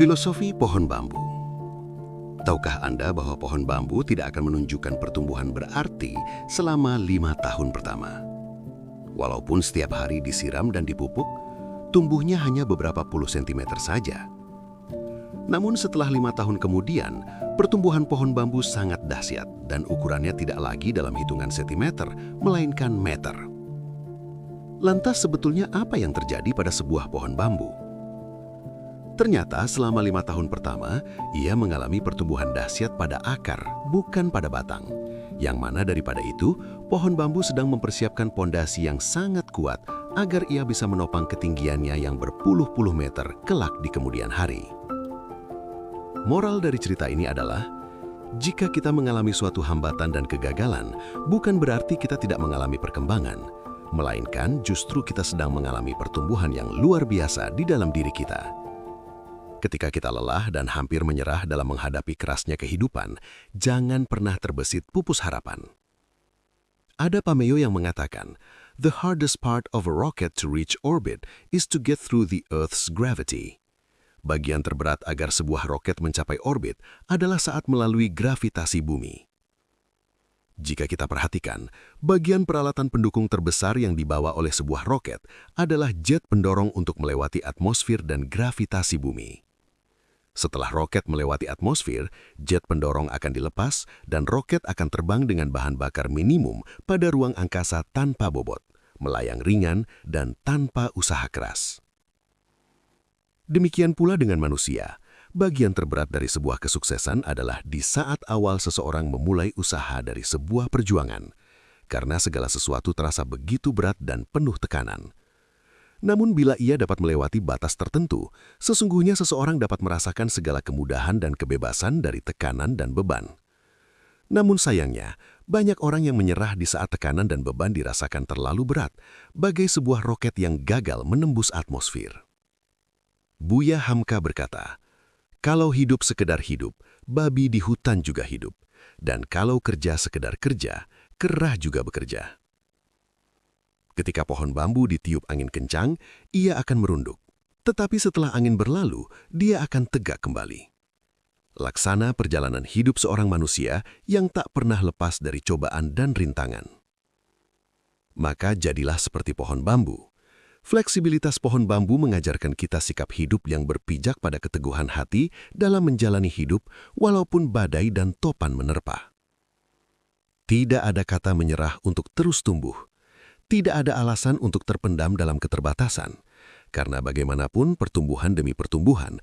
Filosofi pohon bambu. Tahukah Anda bahwa pohon bambu tidak akan menunjukkan pertumbuhan berarti selama 5 tahun pertama? Walaupun setiap hari disiram dan dipupuk, tumbuhnya hanya beberapa puluh sentimeter saja. Namun setelah 5 tahun kemudian, pertumbuhan pohon bambu sangat dahsyat dan ukurannya tidak lagi dalam hitungan sentimeter, melainkan meter. Lantas sebetulnya apa yang terjadi pada sebuah pohon bambu? Ternyata selama 5 tahun pertama, ia mengalami pertumbuhan dahsyat pada akar, bukan pada batang. Yang mana daripada itu, pohon bambu sedang mempersiapkan pondasi yang sangat kuat agar ia bisa menopang ketinggiannya yang berpuluh-puluh meter kelak di kemudian hari. Moral dari cerita ini adalah, jika kita mengalami suatu hambatan dan kegagalan, bukan berarti kita tidak mengalami perkembangan, melainkan justru kita sedang mengalami pertumbuhan yang luar biasa di dalam diri kita. Ketika kita lelah dan hampir menyerah dalam menghadapi kerasnya kehidupan, jangan pernah terbesit pupus harapan. Ada pameo yang mengatakan, "The hardest part of a rocket to reach orbit is to get through the Earth's gravity." Bagian terberat agar sebuah roket mencapai orbit adalah saat melalui gravitasi bumi. Jika kita perhatikan, bagian peralatan pendukung terbesar yang dibawa oleh sebuah roket adalah jet pendorong untuk melewati atmosfer dan gravitasi bumi. Setelah roket melewati atmosfer, jet pendorong akan dilepas dan roket akan terbang dengan bahan bakar minimum pada ruang angkasa tanpa bobot, melayang ringan dan tanpa usaha keras. Demikian pula dengan manusia. Bagian terberat dari sebuah kesuksesan adalah di saat awal seseorang memulai usaha dari sebuah perjuangan, karena segala sesuatu terasa begitu berat dan penuh tekanan. Namun bila ia dapat melewati batas tertentu, sesungguhnya seseorang dapat merasakan segala kemudahan dan kebebasan dari tekanan dan beban. Namun sayangnya, banyak orang yang menyerah di saat tekanan dan beban dirasakan terlalu berat, bagai sebuah roket yang gagal menembus atmosfer. Buya Hamka berkata, "Kalau hidup sekedar hidup, babi di hutan juga hidup. Dan kalau kerja sekedar kerja, kera juga bekerja." Ketika pohon bambu ditiup angin kencang, ia akan merunduk. Tetapi setelah angin berlalu, dia akan tegak kembali. Laksana perjalanan hidup seorang manusia yang tak pernah lepas dari cobaan dan rintangan. Maka jadilah seperti pohon bambu. Fleksibilitas pohon bambu mengajarkan kita sikap hidup yang berpijak pada keteguhan hati dalam menjalani hidup walaupun badai dan topan menerpa. Tidak ada kata menyerah untuk terus tumbuh. Tidak ada alasan untuk terpendam dalam keterbatasan, karena bagaimanapun pertumbuhan demi pertumbuhan